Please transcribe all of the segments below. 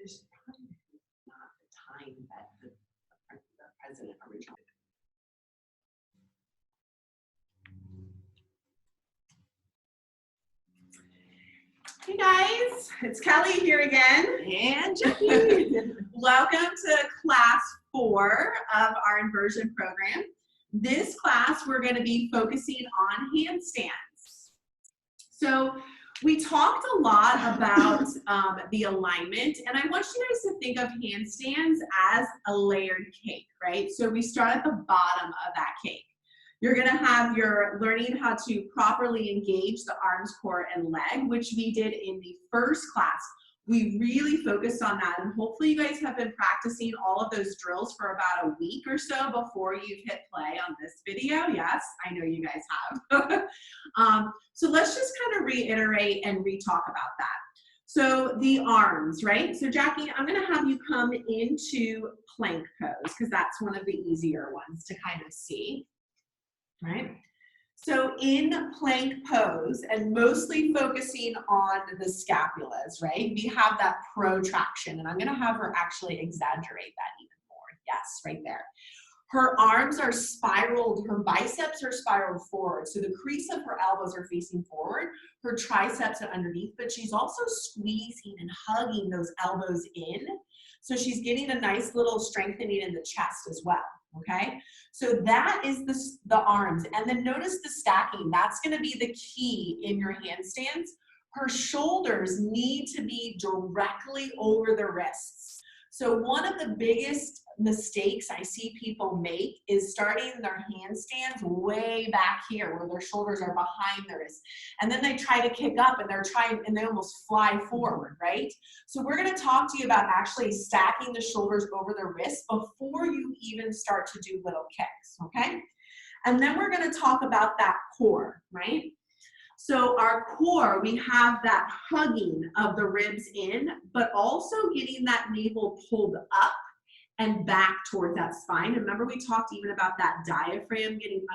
There's probably not the time that the president originally. Hey guys, it's Kelly here again. And Jackie. Welcome to class 4 of our inversion program. This class we're going to be focusing on handstands. So we talked a lot about the alignment, and I want you guys to think of handstands as a layered cake, right? So we start at the bottom of that cake. You're going to have your learning how to properly engage the arms, core, and leg, which we did in the first class. We really focused on that, and hopefully you guys have been practicing all of those drills for about a week or so before you've hit play on this video. Yes, I know you guys have. So let's just kind of reiterate and re-talk about that. So the arms, right? So Jackie, I'm going to have you come into plank pose because that's one of the easier ones to kind of see. Right? So in plank pose, and mostly focusing on the scapulas, right? We have that protraction, and I'm going to have her actually exaggerate that even more. Yes, right there. Her arms are spiraled, her biceps are spiraled forward, so the crease of her elbows are facing forward, her triceps are underneath, but she's also squeezing and hugging those elbows in, so she's getting a nice little strengthening in the chest as well. Okay, so that is the arms, and then notice the stacking. That's going to be the key in your handstands. Her shoulders need to be directly over the wrists. So one of the biggest mistakes I see people make is starting their handstands way back here where their shoulders are behind their wrists. And then they try to kick up and they almost fly forward, right? So we're going to talk to you about actually stacking the shoulders over the wrists before you even start to do little kicks, okay? And then we're going to talk about that core, right? So our core, we have that hugging of the ribs in, but also getting that navel pulled up and back toward that spine. Remember, we talked even about that diaphragm getting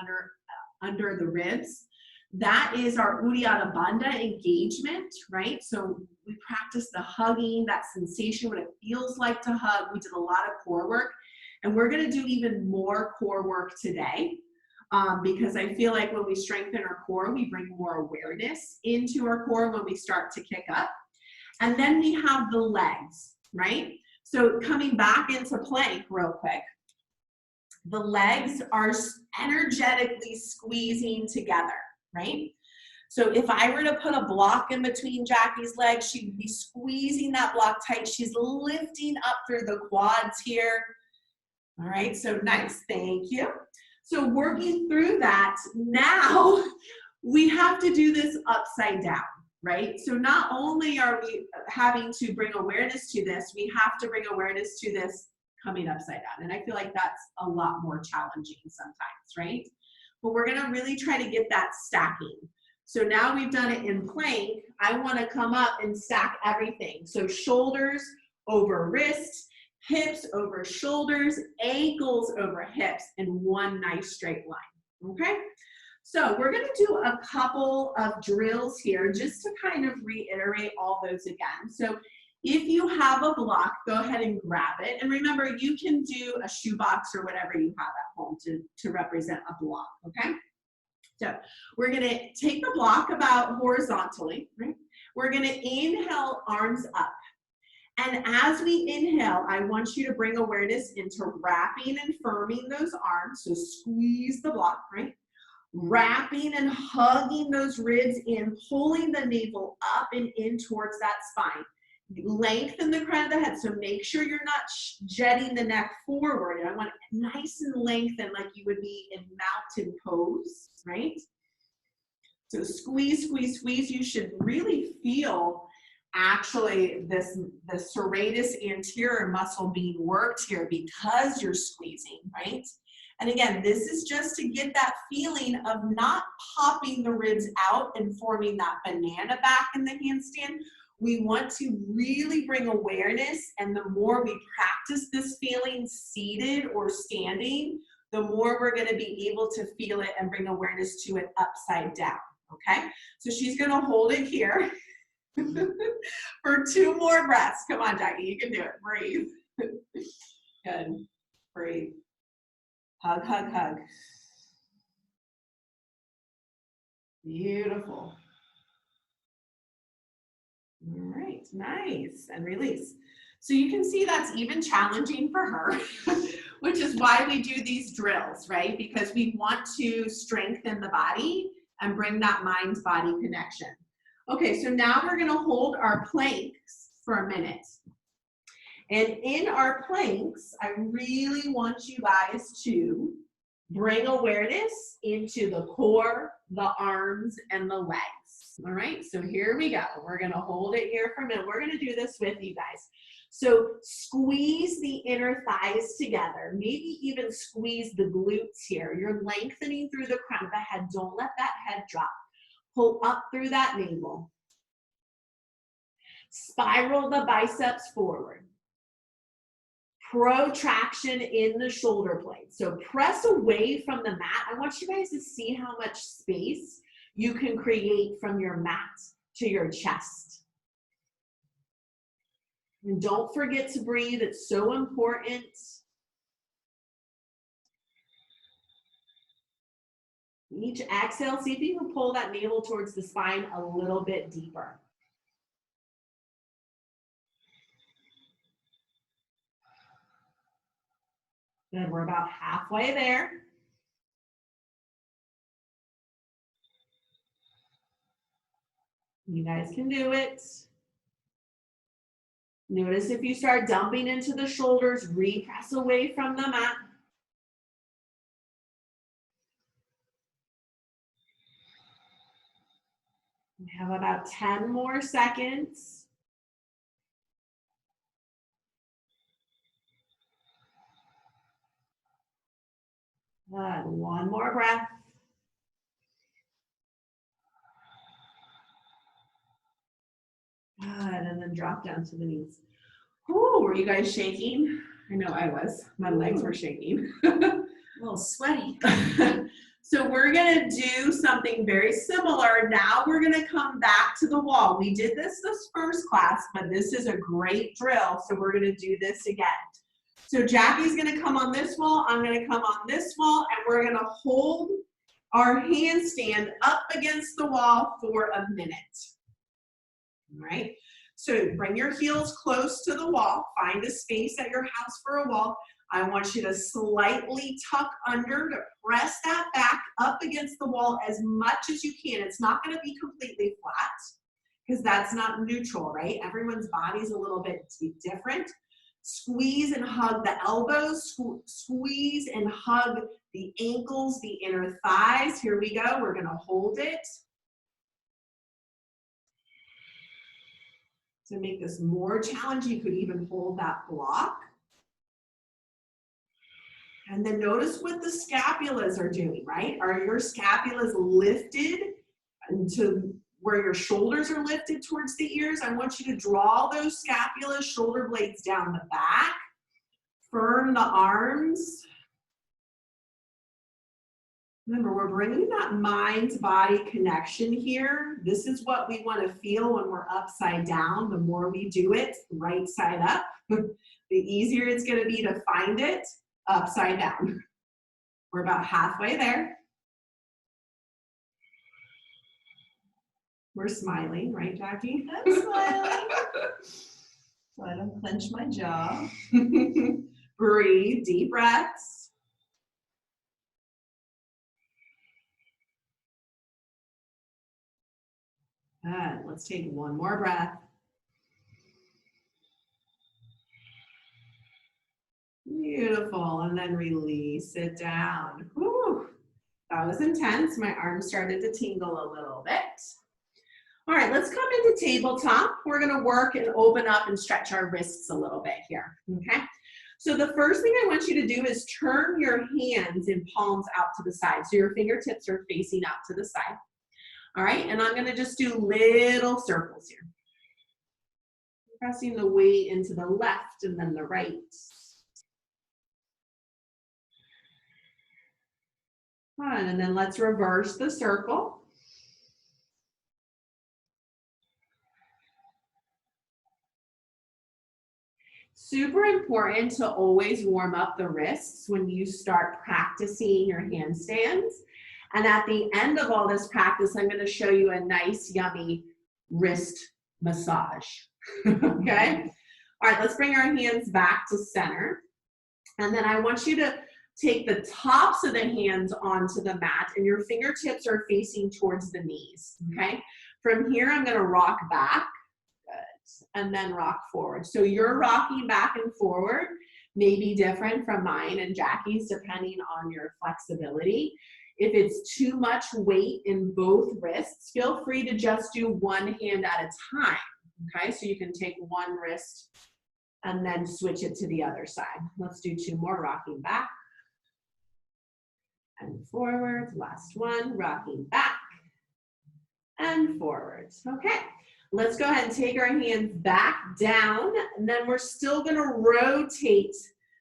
under the ribs. That is our Uddiyana Bandha engagement, right? So we practice the hugging, that sensation, what it feels like to hug. We did a lot of core work, and we're going to do even more core work today. Because I feel like when we strengthen our core, we bring more awareness into our core when we start to kick up. And then we have the legs, right? So coming back into plank real quick, the legs are energetically squeezing together, right? So if I were to put a block in between Jackie's legs, she would be squeezing that block tight. She's lifting up through the quads here. All right, so nice, thank you. So working through that, now we have to do this upside down, right? So not only are we having to bring awareness to this, we have to bring awareness to this coming upside down. And I feel like that's a lot more challenging sometimes, right? But we're gonna really try to get that stacking. So now we've done it in plank, I wanna come up and stack everything. So shoulders over wrists, hips over shoulders, ankles over hips in one nice straight line, okay? So we're gonna do a couple of drills here just to kind of reiterate all those again. So if you have a block, go ahead and grab it. And remember, you can do a shoebox or whatever you have at home to represent a block, okay? So we're gonna take the block about horizontally, right? We're gonna inhale, arms up. And as we inhale, I want you to bring awareness into wrapping and firming those arms. So squeeze the block, right? Wrapping and hugging those ribs in, pulling the navel up and in towards that spine. Lengthen the crown of the head. So make sure you're not jetting the neck forward. I want it nice and lengthened like you would be in mountain pose, right? So squeeze, squeeze, squeeze. You should really feel actually the serratus anterior muscle being worked here because you're squeezing, right? And again, this is just to get that feeling of not popping the ribs out and forming that banana back in the handstand. We want to really bring awareness, and the more we practice this feeling seated or standing, the more we're going to be able to feel it and bring awareness to it upside down, okay? So she's going to hold it here. For 2 more breaths. Come on, Jackie, you can do it. Breathe. Good. Breathe. Hug, hug, hug. Beautiful. All right, nice. And release. So you can see that's even challenging for her, which is why we do these drills, right? Because we want to strengthen the body and bring that mind-body connection. Okay, so now we're gonna hold our planks for a minute. And in our planks, I really want you guys to bring awareness into the core, the arms, and the legs. All right, so here we go. We're gonna hold it here for a minute. We're gonna do this with you guys. So squeeze the inner thighs together. Maybe even squeeze the glutes here. You're lengthening through the crown of the head. Don't let that head drop. Pull up through that navel. Spiral the biceps forward. Protraction in the shoulder blades. So press away from the mat. I want you guys to see how much space you can create from your mat to your chest. And don't forget to breathe. It's so important. Each exhale, see if you can pull that navel towards the spine a little bit deeper. Good, we're about halfway there. You guys can do it. Notice if you start dumping into the shoulders, repress away from the mat. We have about 10 more seconds. Good, one more breath. Good, and then drop down to the knees. Ooh, were you guys shaking? I know I was. My legs were shaking. A little sweaty. So we're gonna do something very similar. Now we're gonna come back to the wall. We did this first class, but this is a great drill, so we're gonna do this again. So Jackie's gonna come on this wall, I'm gonna come on this wall, and we're gonna hold our handstand up against the wall for a minute. All right, so bring your heels close to the wall, find a space at your house for a wall. I want you to slightly tuck under to press that back up against the wall as much as you can. It's not gonna be completely flat because that's not neutral, right? Everyone's body's a little bit different. Squeeze and hug the elbows, squeeze and hug the ankles, the inner thighs. Here we go, we're gonna hold it. To make this more challenging, you could even hold that block. And then notice what the scapulas are doing, right? Are your scapulas lifted into where your shoulders are lifted towards the ears? I want you to draw those scapulas, shoulder blades down the back. Firm the arms. Remember, we're bringing that mind-body connection here. This is what we want to feel when we're upside down. The more we do it, right side up, the easier it's going to be to find it upside down. We're about halfway there. We're smiling, right, Jackie? I'm smiling. So I don't clench my jaw. Breathe, deep breaths. Good. Let's take one more breath. Beautiful, and then release it down. Whew. That was intense. My arms started to tingle a little bit. All right, let's come into tabletop. We're gonna work and open up and stretch our wrists a little bit here, okay? So the first thing I want you to do is turn your hands and palms out to the side. So your fingertips are facing out to the side. All right, and I'm gonna just do little circles here. Pressing the weight into the left and then the right. Fun, and then let's reverse the circle. Super important to always warm up the wrists when you start practicing your handstands. And at the end of all this practice, I'm going to show you a nice, yummy wrist massage. Okay? All right, let's bring our hands back to center. And then I want you to take the tops of the hands onto the mat and your fingertips are facing towards the knees. Okay? From here, I'm going to rock back. And then rock forward. So your rocking back and forward may be different from mine and Jackie's depending on your flexibility. If it's too much weight in both wrists, feel free to just do one hand at a time. Okay, so you can take one wrist and then switch it to the other side. Let's do 2 more, rocking back and forward. Last one, rocking back and forward. Okay. Let's go ahead and take our hands back down, and then we're still going to rotate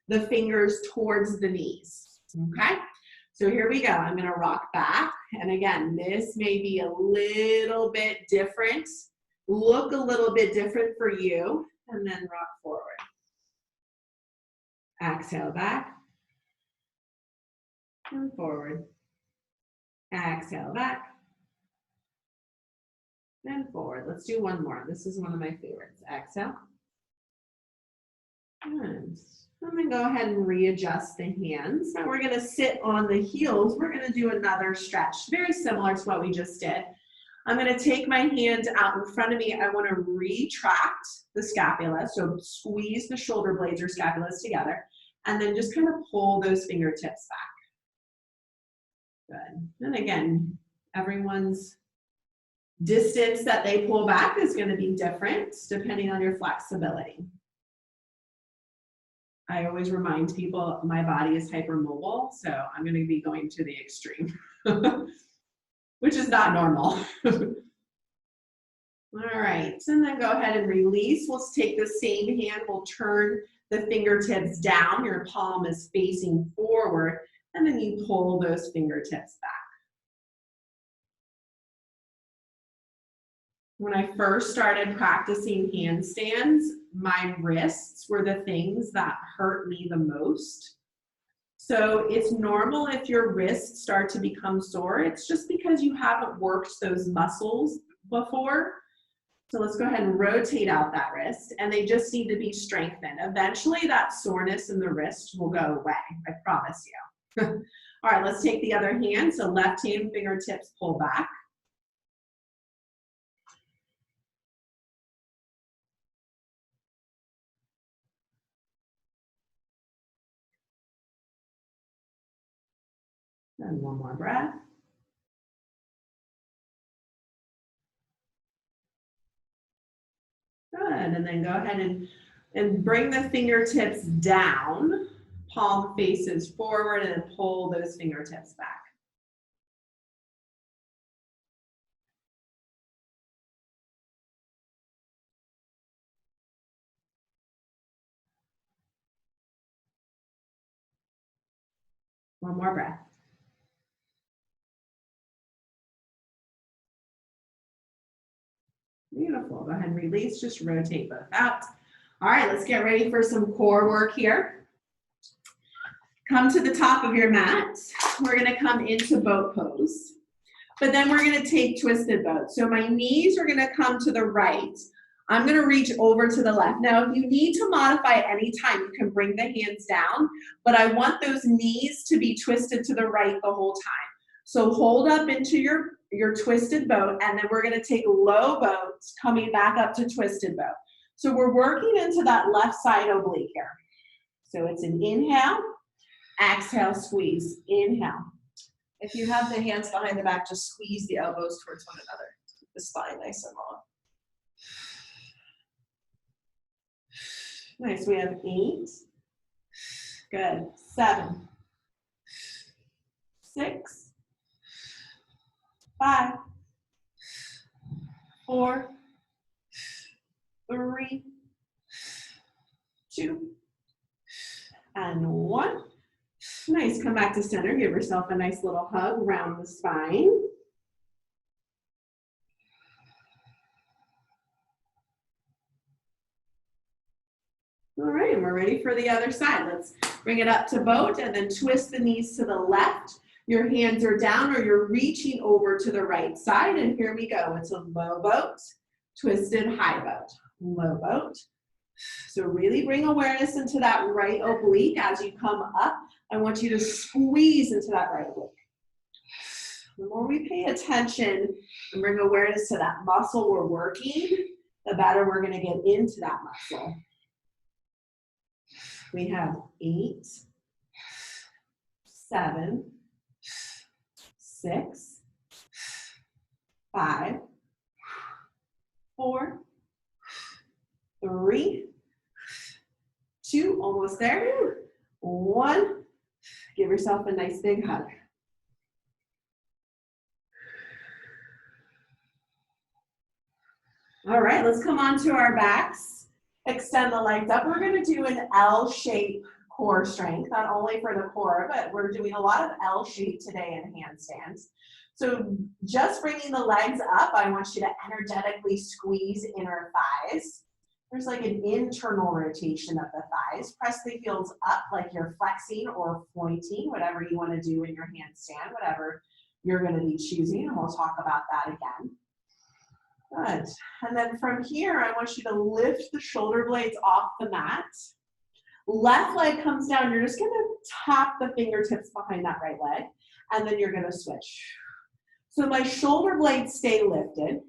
the fingers towards the knees, okay? So here we go. I'm going to rock back, and again, this may be a little bit different, look a little bit different for you, and then rock forward. Exhale back, and forward. Exhale back, and forward. Let's do one more. This is one of my favorites. Exhale. And then go ahead and readjust the hands. Now we're going to sit on the heels. We're going to do another stretch, very similar to what we just did. I'm going to take my hand out in front of me. I want to retract the scapula. So squeeze the shoulder blades or scapulas together. And then just kind of pull those fingertips back. Good. And again, everyone's distance that they pull back is going to be different depending on your flexibility. I always remind people my body is hypermobile, so I'm going to be going to the extreme, which is not normal. All right, and then go ahead and release. We'll take the same hand, we'll turn the fingertips down, your palm is facing forward, and then you pull those fingertips back. When I first started practicing handstands, my wrists were the things that hurt me the most. So it's normal if your wrists start to become sore. It's just because you haven't worked those muscles before. So let's go ahead and rotate out that wrist, and they just need to be strengthened. Eventually that soreness in the wrist will go away, I promise you. All right, let's take the other hand. So left hand fingertips pull back. And one more breath. Good, and then go ahead and bring the fingertips down, palm faces forward, and then pull those fingertips back. One more breath. Beautiful. Go ahead and release. Just rotate both out. All right, let's get ready for some core work here. Come to the top of your mat. We're going to come into boat pose, but then we're going to take twisted boat. So my knees are going to come to the right. I'm going to reach over to the left. Now, if you need to modify at any time, you can bring the hands down, but I want those knees to be twisted to the right the whole time. So hold up into your twisted boat, and then we're going to take low boats coming back up to twisted boat. So we're working into that left side oblique here. So it's an inhale, exhale, squeeze, inhale. If you have the hands behind the back, just squeeze the elbows towards one another. Keep the spine nice and long. Nice, we have 8. Good, 7, 6, 5, 4, 3, 2, and 1. Nice, come back to center. Give yourself a nice little hug around the spine. All right, and we're ready for the other side. Let's bring it up to boat and then twist the knees to the left. Your hands are down or you're reaching over to the right side. And here we go. It's a low boat, twisted high boat, low boat. So really bring awareness into that right oblique as you come up. I want you to squeeze into that right oblique. The more we pay attention and bring awareness to that muscle we're working, the better we're going to get into that muscle. We have 8, 7, 6, 5, 4, 3, 2, almost there, 1. Give yourself a nice big hug. All right, let's come on to our backs. Extend the legs up. We're going to do an L-shape core strength, not only for the core, but we're doing a lot of L-shape today in handstands. So just bringing the legs up, I want you to energetically squeeze inner thighs. There's like an internal rotation of the thighs. Press the heels up like you're flexing or pointing, whatever you want to do in your handstand, whatever you're going to be choosing, and we'll talk about that again. Good. And then from here, I want you to lift the shoulder blades off the mat. Left leg comes down. You're just going to tap the fingertips behind that right leg, and then you're going to switch. So my shoulder blades stay lifted.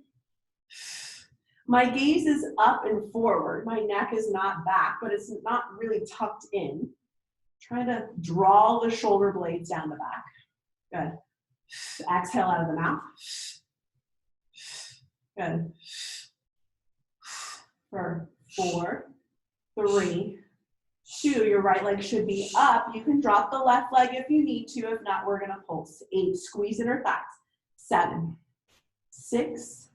My gaze is up and forward. My neck is not back, but it's not really tucked in. Try to draw the shoulder blades down the back. Good. Exhale out of the mouth. Good. For 4, 3, 2, your right leg should be up. You can drop the left leg if you need to. If not, we're going to pulse. 8, squeeze inner thighs. 7, 6,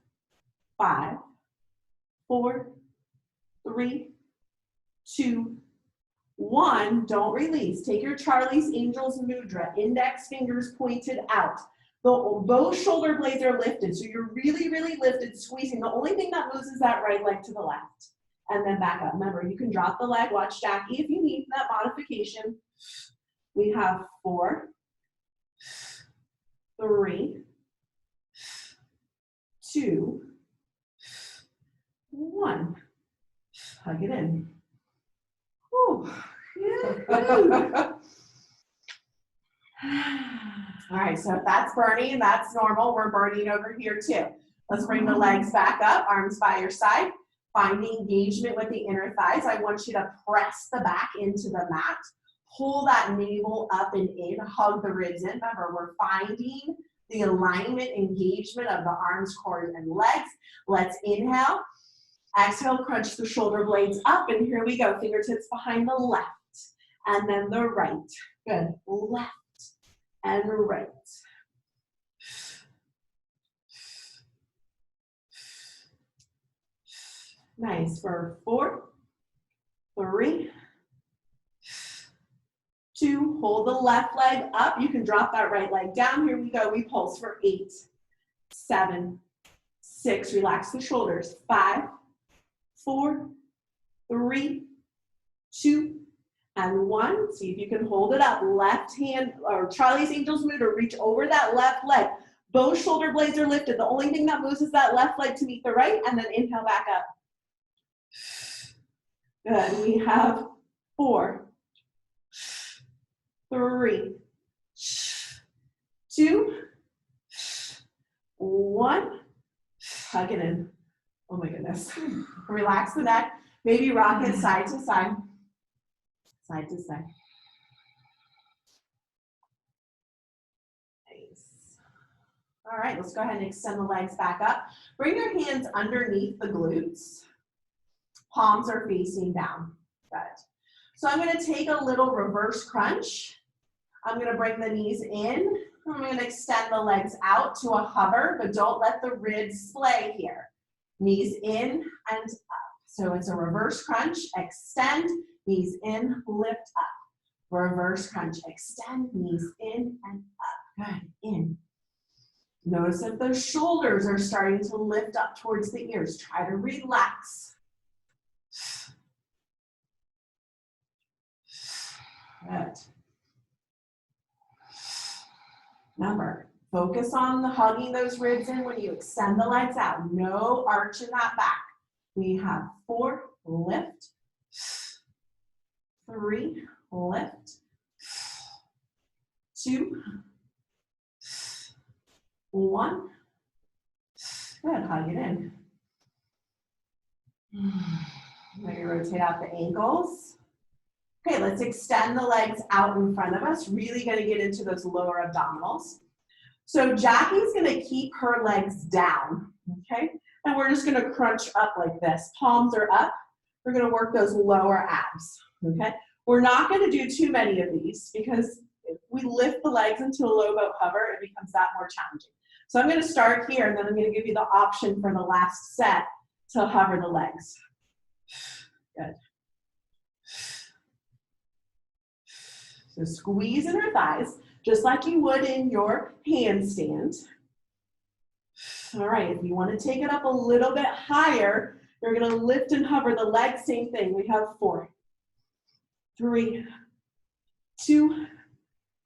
5, 4, 3, 2, 1. Don't release. Take your Charlie's Angels Mudra. Index fingers pointed out. Both shoulder blades are lifted, so you're really, really lifted, squeezing. The only thing that moves is that right leg to the left. And then back up. Remember, you can drop the leg. Watch Jackie if you need that modification. We have 4, 3, 2, 1. Hug it in. Whew. Yeah. All right, so if that's burning, that's normal. We're burning over here too. Let's bring the legs back up, arms by your side. Finding engagement with the inner thighs. I want you to press the back into the mat. Pull that navel up and in. Hug the ribs in. Remember, we're finding the alignment, engagement of the arms, core, and legs. Let's inhale. Exhale, crunch the shoulder blades up. And here we go. Fingertips behind the left. And then the right. Good. Left and right. Nice. For 4, 3, 2. Hold the left leg up. You can drop that right leg down. Here we go. We pulse for 8, 7, 6. Relax the shoulders. 5, 4, 3, 2, and 1. See if you can hold it up. Left hand, or Charlie's Angels Mudra, reach over that left leg. Both shoulder blades are lifted. The only thing that moves is that left leg to meet the right, and then inhale back up. Good. We have 4, 3, 2, 1. Hug it in. Oh my goodness. Relax the neck. Maybe rock it side to side. Side to side. Nice. All right, let's go ahead and extend the legs back up. Bring your hands underneath the glutes. Palms are facing down. Good. So I'm going to take a little reverse crunch. I'm going to bring the knees in. I'm going to extend the legs out to a hover, but don't let the ribs splay here. Knees in and up. So it's a reverse crunch, extend, knees in, lift up. Reverse crunch, extend, knees in and up. Good, in. Notice if the shoulders are starting to lift up towards the ears. Try to relax. Good. Remember, focus on the hugging those ribs in when you extend the legs out. No arch in that back. We have 4, lift, 3, lift, 2, 1. Good, hug it in. Maybe rotate out the ankles. Okay, let's extend the legs out in front of us. Really gonna get into those lower abdominals. So Jackie's gonna keep her legs down, okay? And we're just gonna crunch up like this. Palms are up. We're gonna work those lower abs, okay? We're not gonna do too many of these because if we lift the legs into a low boat hover, it becomes that more challenging. So I'm gonna start here and then I'm gonna give you the option for the last set to hover the legs. Good. So squeeze in her thighs, just like you would in your handstand. All right, if you want to take it up a little bit higher, you're going to lift and hover the legs, same thing. We have 4, 3, 2,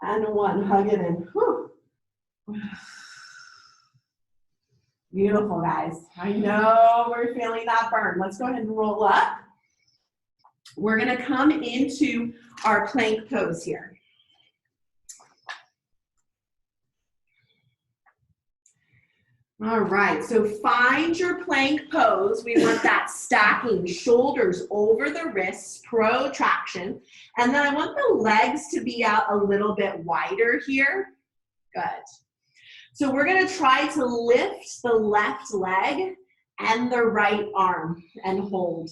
and 1. Hug it in. Whew. Beautiful, guys. I know we're feeling that burn. Let's go ahead and roll up. We're going to come into our plank pose here. All right, so find your plank pose. We want that stacking, shoulders over the wrists, protraction. And then I want the legs to be out a little bit wider here. Good. So we're gonna try to lift the left leg and the right arm and hold.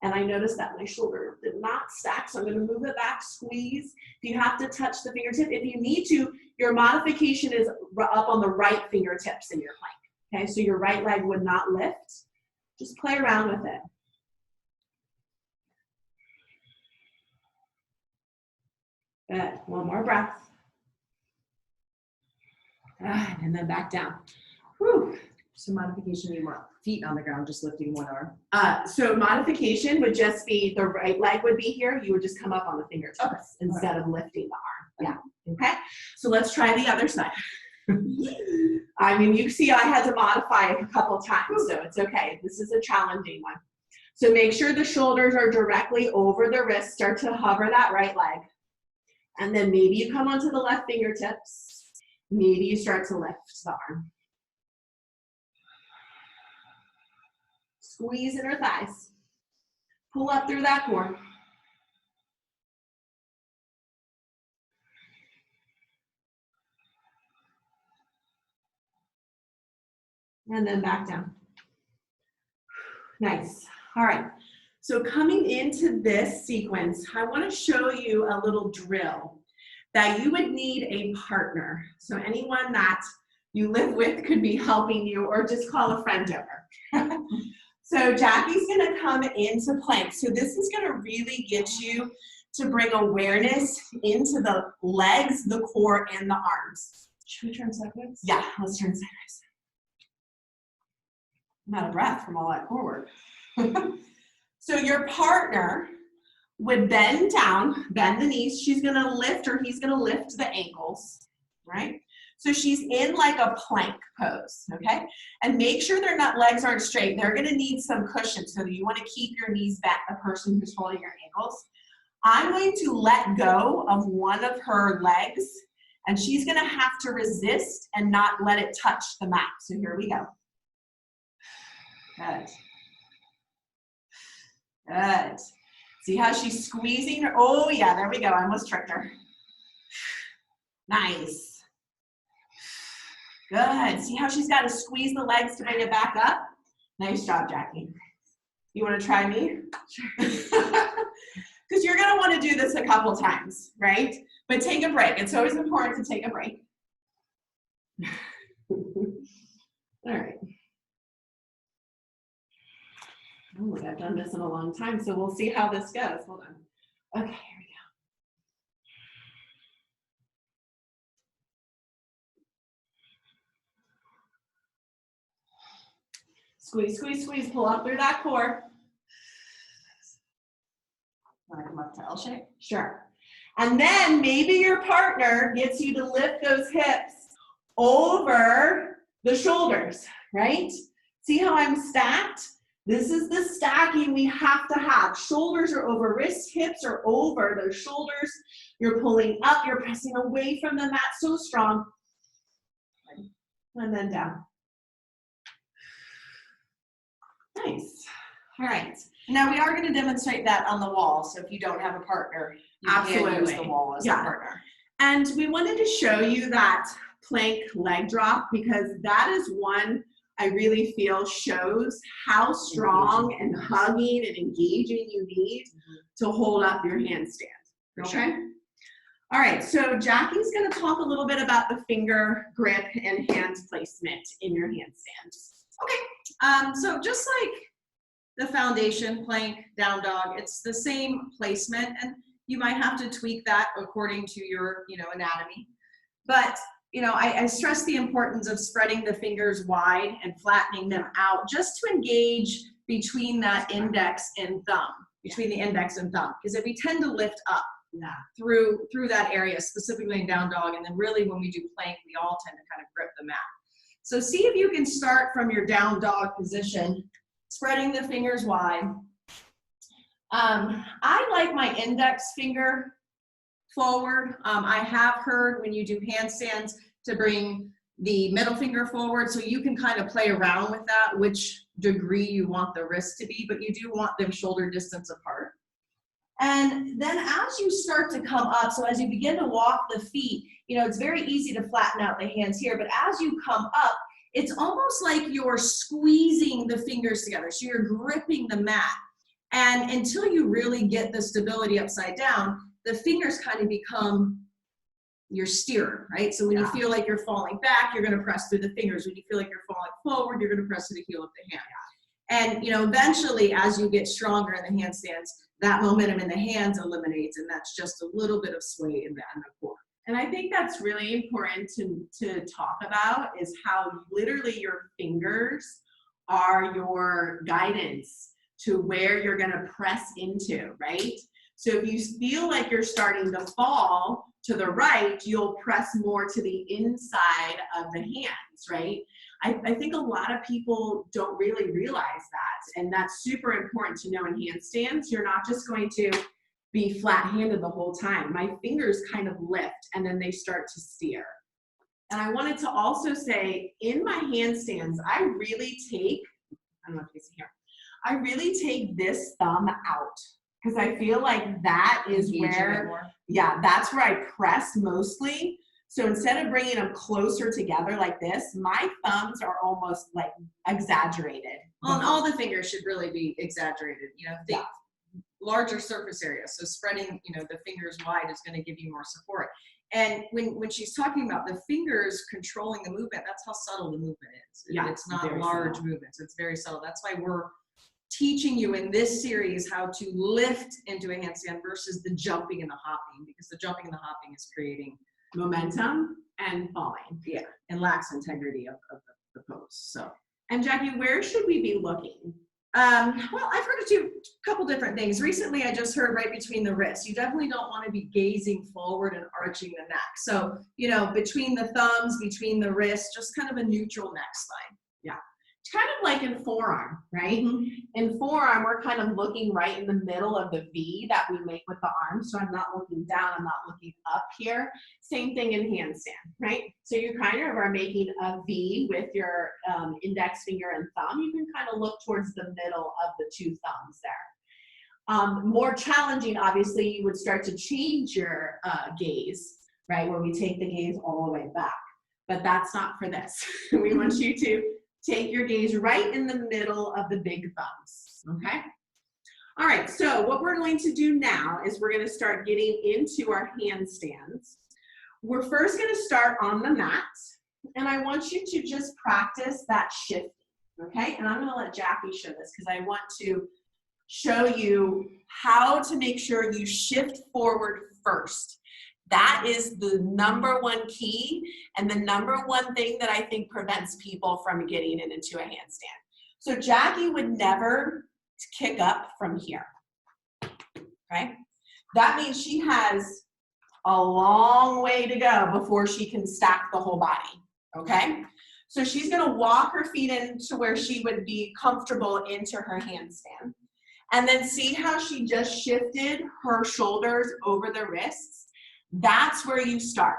And I noticed that my shoulder did not stack, so I'm gonna move it back, squeeze. If you have to touch the fingertip, if you need to, your modification is up on the right fingertips in your plank, okay? So your right leg would not lift. Just play around with it. Good, one more breath. And then back down. Whew. So modification, you want feet on the ground, just lifting one arm. So modification would just be the right leg would be here. You would just come up on the fingertips instead of lifting the arm. Yeah. Okay. So let's try the other side. I mean, you see, I had to modify it a couple times, so it's okay. This is a challenging one. So make sure the shoulders are directly over the wrist. Start to hover that right leg, and then maybe you come onto the left fingertips. Maybe you start to lift the arm. Squeeze in her thighs. Pull up through that core. And then back down. Nice. All right. So coming into this sequence, I want to show you a little drill that you would need a partner. So anyone that you live with could be helping you, or just call a friend over. So Jackie's gonna come into plank. So this is gonna really get you to bring awareness into the legs, the core, and the arms. Should we turn sideways? Yeah, let's turn sideways. I'm out of breath from all that core work. So your partner would bend down, bend the knees. She's gonna lift, or he's gonna lift the ankles, right? So she's in like a plank pose, okay? And make sure their legs aren't straight. They're gonna need some cushion, so you wanna keep your knees back, the person who's holding your ankles. I'm going to let go of one of her legs, and she's gonna have to resist and not let it touch the mat. So here we go. Good. Good. See how she's squeezing her? Oh yeah, there we go. I almost tricked her. Nice. Good. See how she's got to squeeze the legs to bring it back up? Nice job, Jackie. You want to try me? Sure. Because you're going to want to do this a couple times, right? But take a break. It's always important to take a break. All right. Oh, I've done this in a long time, so we'll see how this goes. Hold on. Okay, here we go. Squeeze, squeeze, squeeze. Pull up through that core. Want to come up to L shape? Sure. And then maybe your partner gets you to lift those hips over the shoulders, right? See how I'm stacked? This is the stacking we have to have. Shoulders are over wrists, hips are over those shoulders. You're pulling up, you're pressing away from the mat, so strong. And then down. Nice. All right. Now we are going to demonstrate that on the wall. So if you don't have a partner, you can use the wall as a partner. And we wanted to show you that plank leg drop because that is one I really feel shows how strong and hugging and engaging you need to hold up your handstand. Okay? All right, so Jackie's going to talk a little bit about the finger grip and hand placement in your handstand. Okay, so just like the foundation, plank, down dog, it's the same placement, and you might have to tweak that according to your, anatomy. But, I stress the importance of spreading the fingers wide and flattening them out just to engage between that index and thumb, between the index and thumb. Because if we tend to lift up through that area, specifically in down dog, and then really when we do plank, we all tend to kind of grip the mat. So see if you can start from your down dog position, spreading the fingers wide. I like my index finger forward. I have heard when you do handstands to bring the middle finger forward, so you can kind of play around with that, which degree you want the wrist to be, but you do want them shoulder distance apart. And then as you start to come up, so as you begin to walk the feet, it's very easy to flatten out the hands here, but as you come up, it's almost like you're squeezing the fingers together. So you're gripping the mat. And until you really get the stability upside down, the fingers kind of become your steerer, right? So when you feel like you're falling back, you're going to press through the fingers. When you feel like you're falling forward, you're going to press through the heel of the hand. And, eventually, as you get stronger in the handstands, that momentum in the hands eliminates, and that's just a little bit of sway in the core. And I think that's really important to talk about is how literally your fingers are your guidance to where you're going to press into, right? So if you feel like you're starting to fall to the right, you'll press more to the inside of the hands, right? I think a lot of people don't really realize that, and that's super important to know in handstands. You're not just going to be flat-handed the whole time. My fingers kind of lift, and then they start to steer. And I wanted to also say, in my handstands, I really take, I don't know if you can see here, I really take this thumb out, because I feel like that is where, that's where I press mostly. So instead of bringing them closer together like this, my thumbs are almost like exaggerated. Well, and all the fingers should really be exaggerated, think larger surface area. So spreading, the fingers wide is going to give you more support. And when she's talking about the fingers controlling the movement, that's how subtle the movement is. It's not large movements. It's very subtle. That's why we're teaching you in this series how to lift into a handstand versus the jumping and the hopping, because the jumping and the hopping is creating momentum and falling. And lacks integrity of the pose. So, and Jackie, where should we be looking? Well, I've heard a couple different things. Recently, I just heard right between the wrists. You definitely don't want to be gazing forward and arching the neck. So, between the thumbs, between the wrists, just kind of a neutral neck spine. It's kind of like in forearm, right? In forearm, we're kind of looking right in the middle of the V that we make with the arm. So I'm not looking down, I'm not looking up here. Same thing in handstand, right? So you kind of are making a V with your index finger and thumb. You can kind of look towards the middle of the two thumbs there. More challenging, obviously, you would start to change your gaze, right? Where we take the gaze all the way back. But that's not for this. We want you to take your gaze right in the middle of the big thumbs, okay? All right, so what we're going to do now is we're going to start getting into our handstands. We're first going to start on the mat, and I want you to just practice that shifting, okay? And I'm going to let Jackie show this because I want to show you how to make sure you shift forward first. That is the number one key and the number one thing that I think prevents people from getting into a handstand. So Jackie would never kick up from here, okay? That means she has a long way to go before she can stack the whole body, okay? So she's gonna walk her feet into where she would be comfortable into her handstand. And then see how she just shifted her shoulders over the wrists? That's where you start,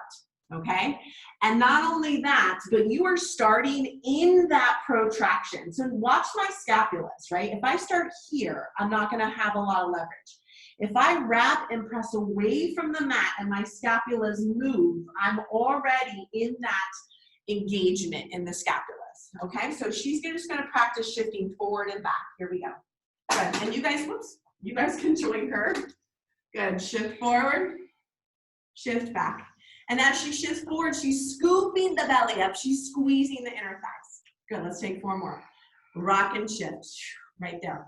okay? And not only that, but you are starting in that protraction. So watch my scapulas, right? If I start here, I'm not gonna have a lot of leverage. If I wrap and press away from the mat and my scapulas move, I'm already in that engagement in the scapulas, okay? So she's just gonna practice shifting forward and back. Here we go. Good, and you guys, whoops, you guys can join her. Good, shift forward, shift back. And as she shifts forward, she's scooping the belly up. She's squeezing the inner thighs. Good, let's take 4 more. Rock and shift, right down.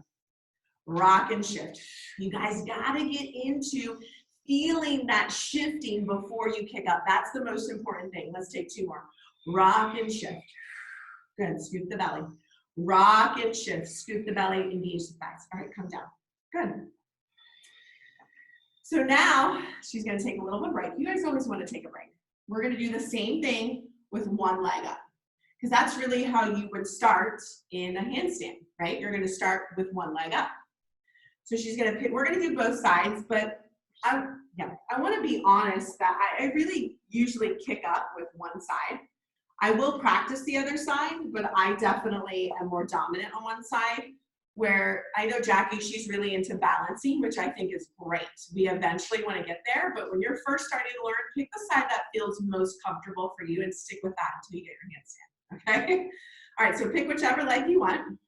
Rock and shift. You guys gotta get into feeling that shifting before you kick up. That's the most important thing. Let's take 2 more. Rock and shift. Good, scoop the belly. Rock and shift, scoop the belly, engage the thighs. All right, come down. Good. So now she's gonna take a little bit of break. You guys always wanna take a break. We're gonna do the same thing with one leg up, because that's really how you would start in a handstand, right? You're gonna start with one leg up. So she's gonna pick, we're gonna do both sides, but I wanna be honest that I really usually kick up with one side. I will practice the other side, but I definitely am more dominant on one side, where I know Jackie, she's really into balancing, which I think is great. We eventually want to get there, but when you're first starting to learn, pick the side that feels most comfortable for you and stick with that until you get your handstand, okay? All right, so pick whichever leg you want.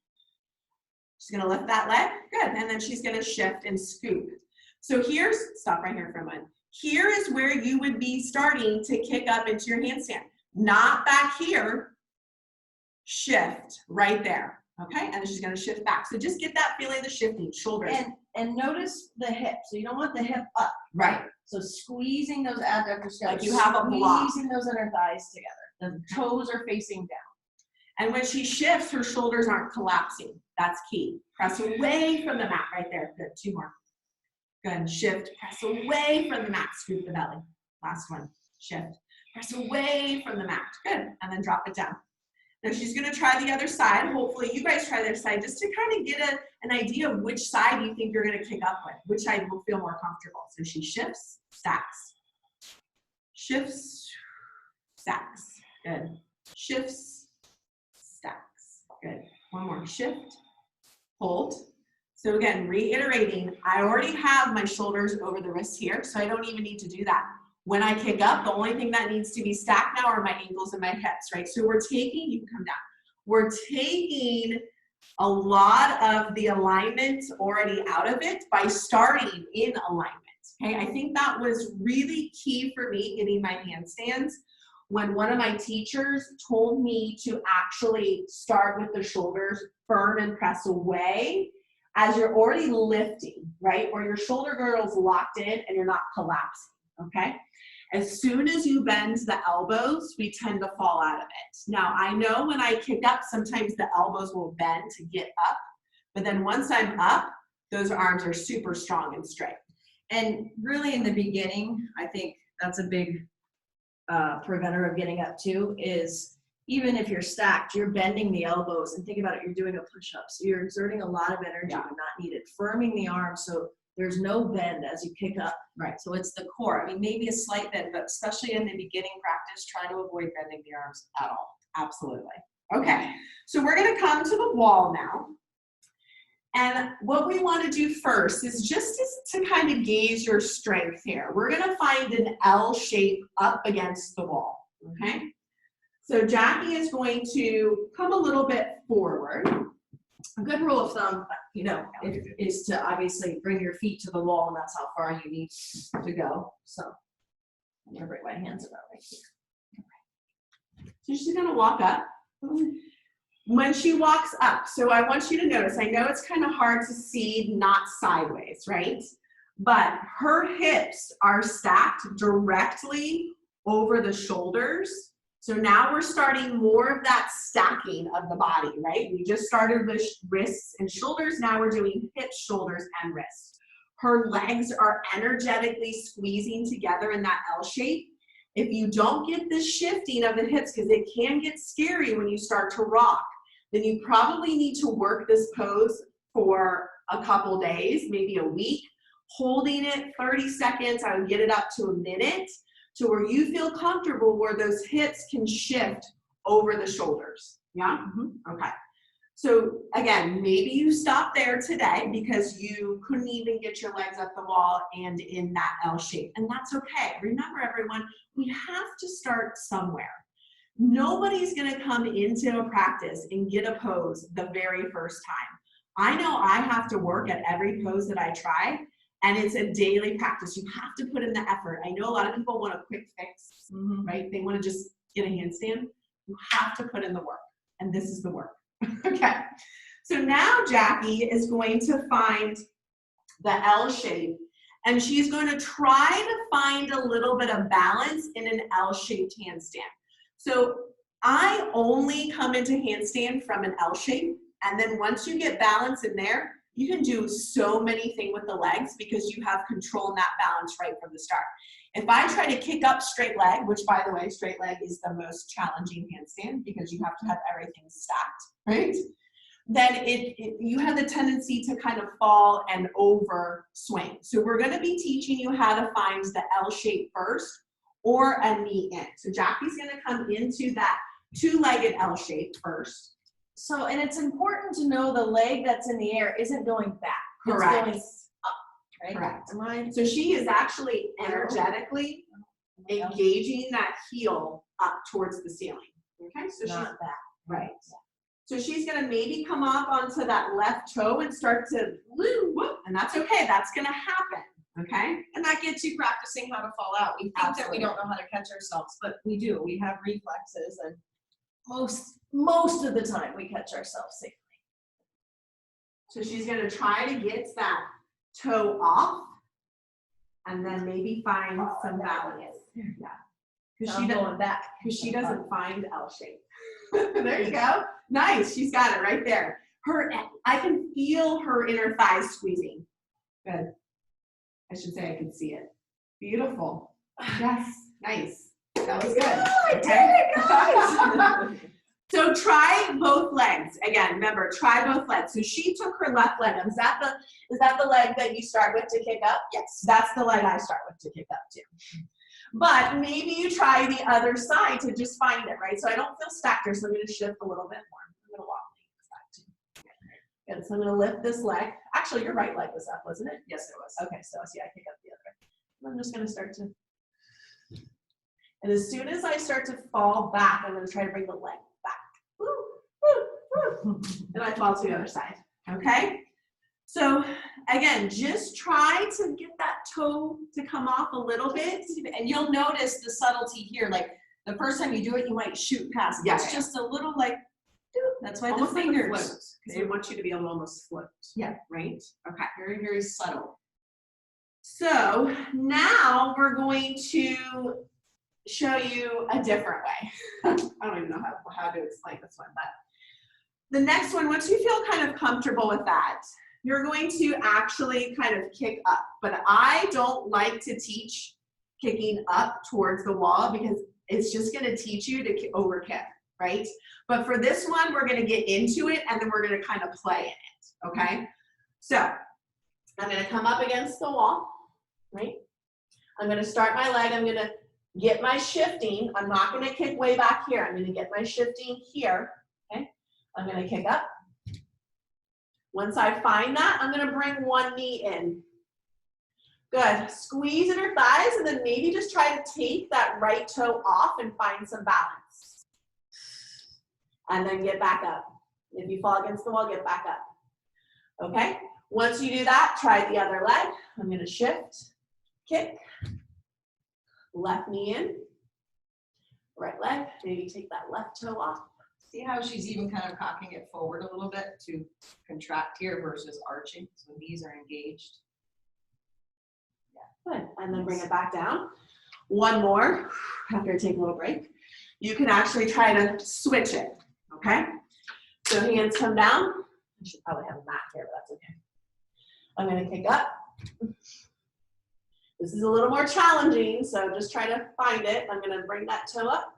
She's gonna lift that leg, good, and then she's gonna shift and scoop. So here's, stop right here for a moment. Here is where you would be starting to kick up into your handstand. Not back here, shift right there, okay? And then she's gonna shift back. So just get that feeling of the shifting, shoulders. And notice the hip. So you don't want the hip up. Right. So squeezing those adductors together. Like you have a block. Squeezing those inner thighs together. The toes are facing down. And when she shifts, her shoulders aren't collapsing. That's key. Press away from the mat right there. Good, 2 more. Good, shift, press away from the mat, scoop the belly. Last one, shift. Press away from the mat, good, and then drop it down. Now she's gonna try the other side. Hopefully you guys try the other side just to kind of get an idea of which side you think you're gonna kick up with, which side will feel more comfortable. So she shifts, stacks. Shifts, stacks, good. Shifts, stacks, good. 1 more, shift, hold. So again, reiterating, I already have my shoulders over the wrist here, so I don't even need to do that. When I kick up, the only thing that needs to be stacked now are my ankles and my hips, right? So we're taking, you can come down. We're taking a lot of the alignment already out of it by starting in alignment, okay? I think that was really key for me getting my handstands when one of my teachers told me to actually start with the shoulders firm and press away as you're already lifting, right? Or your shoulder girdle's locked in and you're not collapsing, okay? As soon as you bend the elbows, we tend to fall out of it. Now, I know when I kick up, sometimes the elbows will bend to get up, but then once I'm up, those arms are super strong and straight. And really in the beginning, I think that's a big preventer of getting up too, is even if you're stacked, you're bending the elbows, and think about it, you're doing a push-up. So you're exerting a lot of energy but not needed. Firming the arms so there's no bend as you kick up. Right. So it's the core. I mean, maybe a slight bend, but especially in the beginning practice, try to avoid bending the arms at all. Absolutely. Okay, so we're gonna come to the wall now. And what we wanna do first is just to kind of gauge your strength here. We're gonna find an L shape up against the wall, okay? So Jackie is going to come a little bit forward. A good rule of thumb, you know, is to obviously bring your feet to the wall, and that's how far you need to go. So I'm gonna bring my hands about right here. So she's gonna walk up. When she walks up, so I want you to notice, I know it's kind of hard to see not sideways, right? But her hips are stacked directly over the shoulders. So now we're starting more of that stacking of the body, right? We just started with wrists and shoulders. Now we're doing hips, shoulders, and wrists. Her legs are energetically squeezing together in that L shape. If you don't get this shifting of the hips, because it can get scary when you start to rock, then you probably need to work this pose for a couple days, maybe a week, holding it 30 seconds. I would get it up to a minute to where you feel comfortable where those hips can shift over the shoulders. Yeah? Okay. So again, maybe you stop there today because you couldn't even get your legs up the wall and in that L shape. And that's okay. Remember everyone, we have to start somewhere. Nobody's gonna come into a practice and get a pose the very first time. I know I have to work at every pose that I try, and it's a daily practice. You have to put in the effort. I know a lot of people want a quick fix, right? They wanna just get a handstand. You have to put in the work, and this is the work. Okay, so now Jackie is going to find the L shape, and she's going to try to find a little bit of balance in an L-shaped handstand. So I only come into handstand from an L shape, and then once you get balance in there, you can do so many things with the legs because you have control in that balance right from the start. If I try to kick up straight leg, which by the way, straight leg is the most challenging handstand because you have to have everything stacked, right? Then you have the tendency to kind of fall and over swing. So we're gonna be teaching you how to find the L shape first or a knee in. So Jackie's gonna come into that two-legged L shape first. So, and it's important to know the leg that's in the air isn't going back. Correct. It's going up, right? Correct. Am I? So she is actually energetically engaging that heel up towards the ceiling. Okay, so she's Not back. right. So she's gonna maybe come up onto that left toe and start to whoop, and that's okay. That's gonna happen. Okay. And that gets you practicing how to fall out. We think Absolutely. that we don't know how to catch ourselves, but we do. We have reflexes, and Most of the time we catch ourselves safely. So she's gonna try to get that toe off, and then maybe find some balance. Yeah. Because I'm going back. she doesn't find L shape. There you go. Nice. She's got it right there. I can feel her inner thighs squeezing. Good. I should say I can see it. Beautiful. Yes. Nice. That was good. I did it, guys. So try both legs. Again, remember, try both legs. So she took her left leg up. Is that the leg that you start with to kick up? Yes. That's the leg I start with to kick up too. But maybe you try the other side to just find it, right? So I don't feel stacked here, so I'm going to shift a little bit more. I'm going to walk back too. Good. So I'm going to lift this leg. Actually, your right leg was up, wasn't it? yes, it was. Okay, so see, I kick up the other. I'm just going to start to. And as soon as I start to fall back, I'm going to try to bring the leg back. Woo, woo, woo. And I fall to the other side. Okay? So again, just try to get that toe to come off a little bit. And you'll notice the subtlety here. Like the first time you do it, you might shoot past. Yeah, It's just a little like, that's why Almost the like a fingers. float. They want you to be able to almost float. Yeah. Right? Okay. Very, very subtle. So now we're going to show you a different way. I don't even know how to explain this one, but the next one, once you feel kind of comfortable with that, you're going to actually kind of kick up. But I don't like to teach kicking up towards the wall because it's just going to teach you to overkick, right? But for this one, we're going to get into it and then we're going to kind of play in it, okay? So I'm going to come up against the wall, right? I'm going to start my leg. I'm going to get my shifting. I'm not going to kick way back here. I'm going to get my shifting here, okay? I'm going to kick up. Once I find that, I'm going to bring one knee in. Good. Squeeze in her thighs and then maybe just try to take that right toe off and find some balance. And then get back up. If you fall against the wall, get back up. Okay? Once you do that, try the other leg. I'm going to shift, kick, left knee in, right leg. Maybe take that left toe off. See how she's even kind of cocking it forward a little bit to contract here versus arching. So knees are engaged. Yeah, good. And then bring it back down. One more after I take a little break. You can actually try to switch it, okay? So hands come down. I should probably have a mat here, but that's okay. I'm going to kick up, This is a little more challenging, so just try to find it. I'm gonna bring that toe up,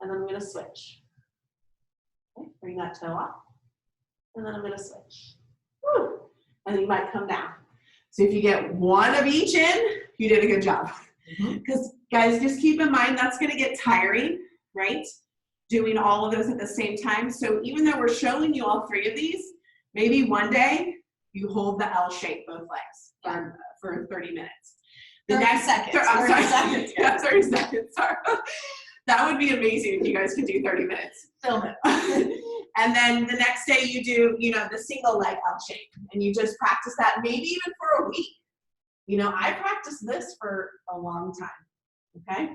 and then I'm gonna switch. Okay, bring that toe up, and then I'm gonna switch. Woo. And then you might come down. So if you get one of each in, you did a good job. Because guys, just keep in mind that's gonna get tiring, right? Doing all of those at the same time. So even though we're showing you all three of these, maybe one day you hold the L shape both legs for 30 minutes. The 30 next seconds. I'm 30 sorry. seconds. Yeah, 30 seconds. Sorry. That would be amazing if you guys could do 30 minutes. Film it. And then the next day you do, the single leg L shape, and you just practice that maybe even for a week. I practiced this for a long time, okay?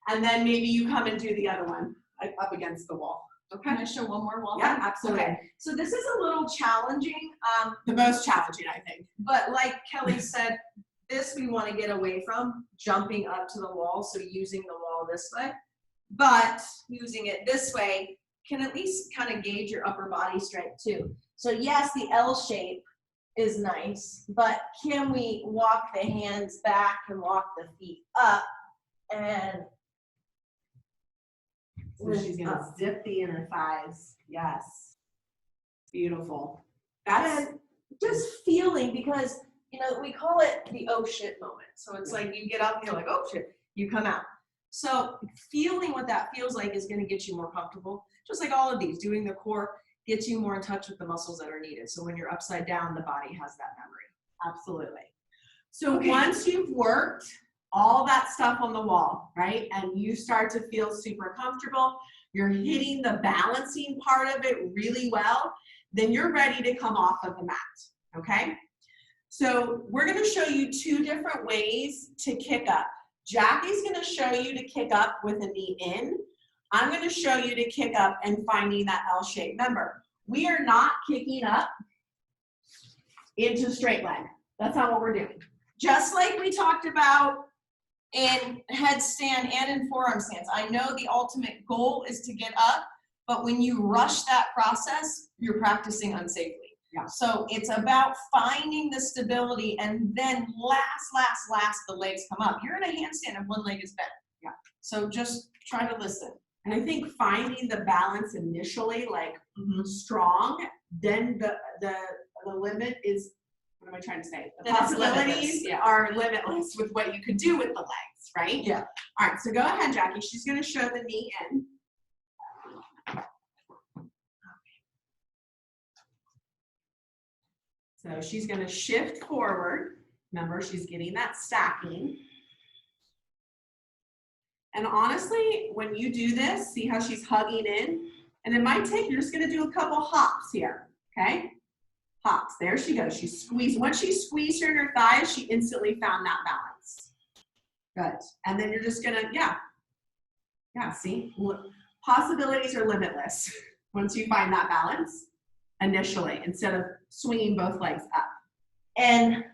And then maybe you come and do the other one up against the wall, okay? Can I show one more wall? Yeah, absolutely. Okay. So this is a little challenging, The most challenging, I think. but like Kelly said, this we want to get away from, jumping up to the wall, so using the wall this way. But using it this way can at least kind of gauge your upper body strength too. So yes, the L shape is nice, but can we walk the hands back and walk the feet up and So she's gonna zip the inner thighs. Yes. Beautiful. That's just feeling, because we call it the oh shit moment. So it's like you get up and you're like, oh shit, you come out. So feeling what that feels like is going to get you more comfortable. Just like all of these, doing the core gets you more in touch with the muscles that are needed. So when you're upside down, the body has that memory. absolutely. So once you've worked all that stuff on the wall, right, and you start to feel super comfortable, you're hitting the balancing part of it really well, then you're ready to come off of the mat, okay? So we're gonna show you two different ways to kick up. Jackie's gonna show you to kick up with a knee in. I'm gonna show you to kick up and finding that L shape. Remember, we are not kicking up into straight leg. That's not what we're doing. Just like we talked about in headstand and in forearm stance. I know the ultimate goal is to get up, but when you rush that process, you're practicing unsafely. Yeah. So it's about finding the stability, and then last, the legs come up. You're in a handstand if one leg is bent. Yeah. So just try to listen. And I think finding the balance initially, like strong, then the limit is, what am I trying to say? The Then it's possibilities limitless, yeah. are limitless with what you could do with the legs, right? Yeah. All right, so go ahead, Jackie. She's gonna show the knee in. So she's gonna shift forward. Remember, she's getting that stacking. And honestly, when you do this, see how she's hugging in? And it might take, you're just gonna do a couple hops here, okay? Hops, there she goes. She squeezed, once she squeezed her inner thighs, she instantly found that balance. Good, and then you're just gonna, yeah, see? Possibilities are limitless once you find that balance initially, instead of swinging both legs up. And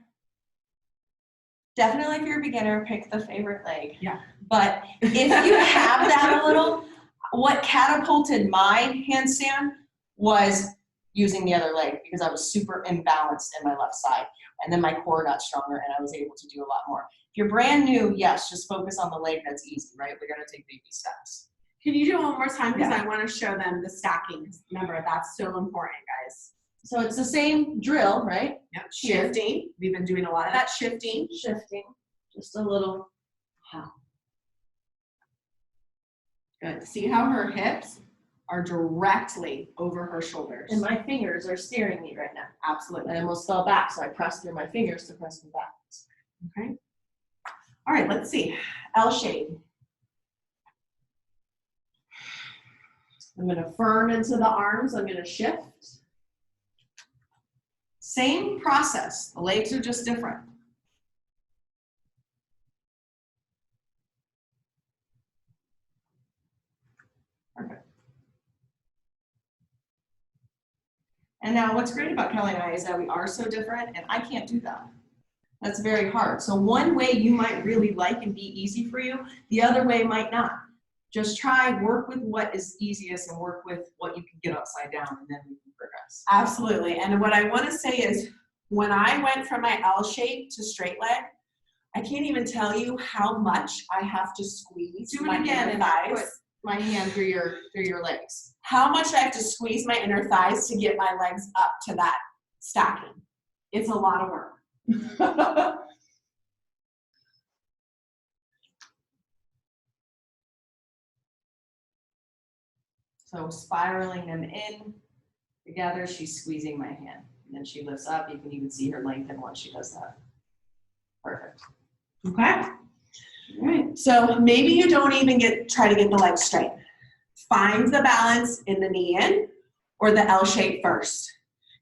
definitely if you're a beginner, pick the favorite leg. Yeah. But if you have that a little, what catapulted my handstand was using the other leg, because I was super imbalanced in my left side. And then my core got stronger and I was able to do a lot more. If you're brand new, yes, just focus on the leg that's easy, right? We're gonna take baby steps. Can you do it one more time? Because Yeah. I want to show them the stacking. Remember, that's so important, guys. So it's the same drill, right? Yep. Shifting. We've been doing a lot of that shifting. Shifting, just a little. Good. See how her hips are directly over her shoulders. And my fingers are steering me right now. Absolutely. And I almost fell back, so I pressed through my fingers to press them back. Okay. All right, let's see. L shape. I'm going to firm into the arms. I'm going to shift. Same process, the legs are just different. Perfect. And now what's great about Kelly and I is that we are so different, and I can't do that. That's very hard. So one way you might really like and be easy for you, the other way might not. Just try, work with what is easiest and work with what you can get upside down, and then we can progress. Absolutely. And what I want to say is when I went from my L shape to straight leg, I can't even tell you how much I have to squeeze Do my it again inner and thighs. put my hand through your legs. How much I have to squeeze my inner thighs to get my legs up to that stacking. It's a lot of work. So spiraling them in together, she's squeezing my hand. And then she lifts up. You can even see her lengthen once she does that. Perfect. Okay. All right. So maybe you don't even try to get the legs straight. Find the balance in the knee in or the L shape first,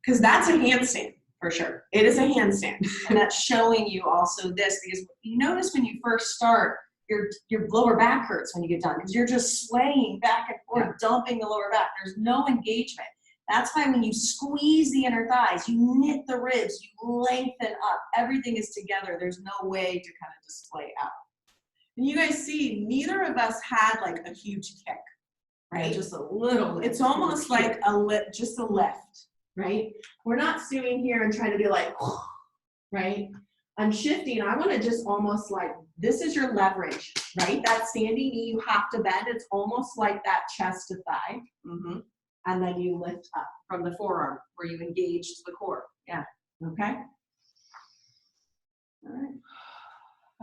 because that's a handstand for sure. It is a handstand. And that's showing you also this, because you notice when you first start, your lower back hurts when you get done because you're just swaying back and forth, dumping the lower back. There's no engagement. That's why when you squeeze the inner thighs, you knit the ribs, you lengthen up. Everything is together. There's no way to kind of display out. And you guys see, neither of us had like a huge kick, right? Yeah, just a little lift. It's almost like just a lift, right? We're not stewing here and trying to be like, right? I'm shifting. I want to just almost like, this is your leverage, right? That standing knee, you have to bend. It's almost like that chest to thigh. Mm-hmm. And then you lift up From the forearm where you engage the core. Yeah. okay? All right.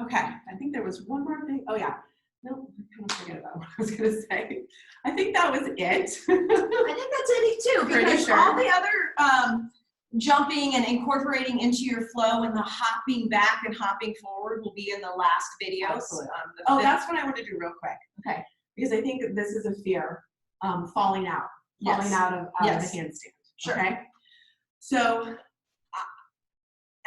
Okay, I think there was one more thing. Oh yeah, no, I kind of forget about what I was gonna say. I think that was it. I think that's it too, Pretty because sure. all the other jumping and incorporating into your flow and the hopping back and hopping forward will be in the last videos. Absolutely. That's what I want to do real quick. Okay, because I think that this is a fear, falling out of the handstand. Sure. Okay, so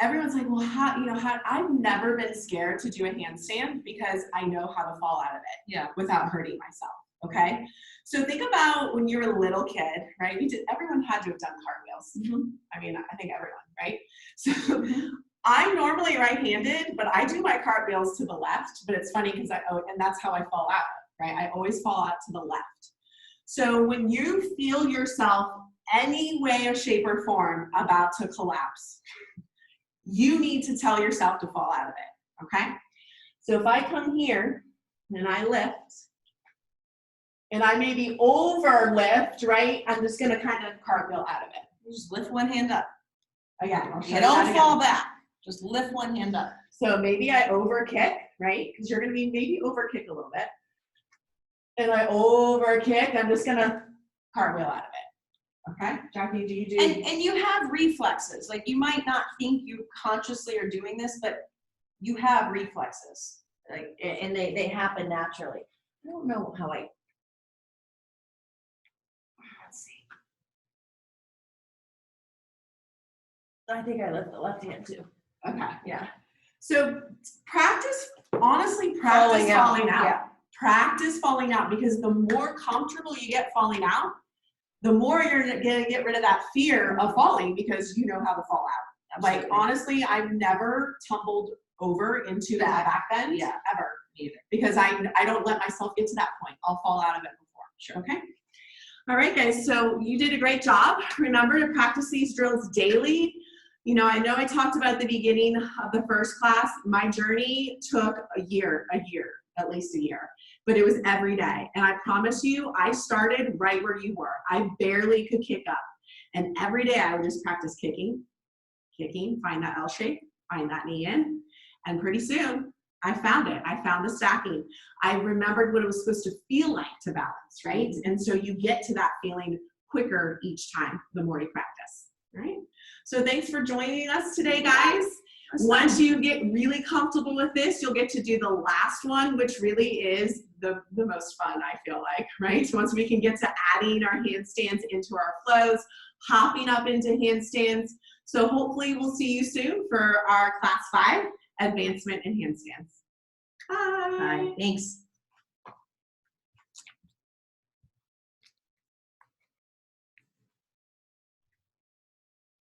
everyone's like, well, how, I've never been scared to do a handstand because I know how to fall out of it without hurting myself, okay? So think about when you were a little kid, right? Everyone had to have done cartwheels. Mm-hmm. I mean, I think everyone, right? So I'm normally right-handed, but I do my cartwheels to the left, but it's funny because and that's how I fall out, right? I always fall out to the left. So when you feel yourself any way or shape or form about to collapse, you need to tell yourself to fall out of it, okay? So if I come here and I lift, and I maybe over lift, right? I'm just gonna kind of cartwheel out of it. You just lift one hand up. Again, I'll show You you don't that again. fall back. Just lift one hand up. So maybe I over kick, right? Because you're gonna be maybe over kick a little bit. And I over kick, I'm just gonna cartwheel out of it. Okay, Jackie, do you do? And you have reflexes. Like you might not think you consciously are doing this, but you have reflexes. Like, and they happen naturally. I don't know how let's see. I think I lift the left hand too. Okay. Yeah. So honestly, practice falling out. Yeah. Practice falling out, because the more comfortable you get falling out, the more you're gonna get rid of that fear of falling, because you know how to fall out. Absolutely. Like honestly, I've never tumbled over into that back bend ever. Neither. Because I don't let myself get to that point. I'll fall out of it before. Sure. Okay. All right, guys. So you did a great job. Remember to practice these drills daily. I know I talked about at the beginning of the first class, my journey took a year, at least a year, but it was every day. And I promise you, I started right where you were. I barely could kick up. And every day I would just practice kicking, find that L shape, find that knee in. And pretty soon I found it. I found the stacking. I remembered what it was supposed to feel like to balance, right? And so you get to that feeling quicker each time, the more you practice, right? So thanks for joining us today, guys. Once you get really comfortable with this, you'll get to do the last one, which really is the most fun, I feel like, right? Once we can get to adding our handstands into our flows, hopping up into handstands. So hopefully we'll see you soon for our class 5, Advancement in Handstands. Bye. Bye. Thanks.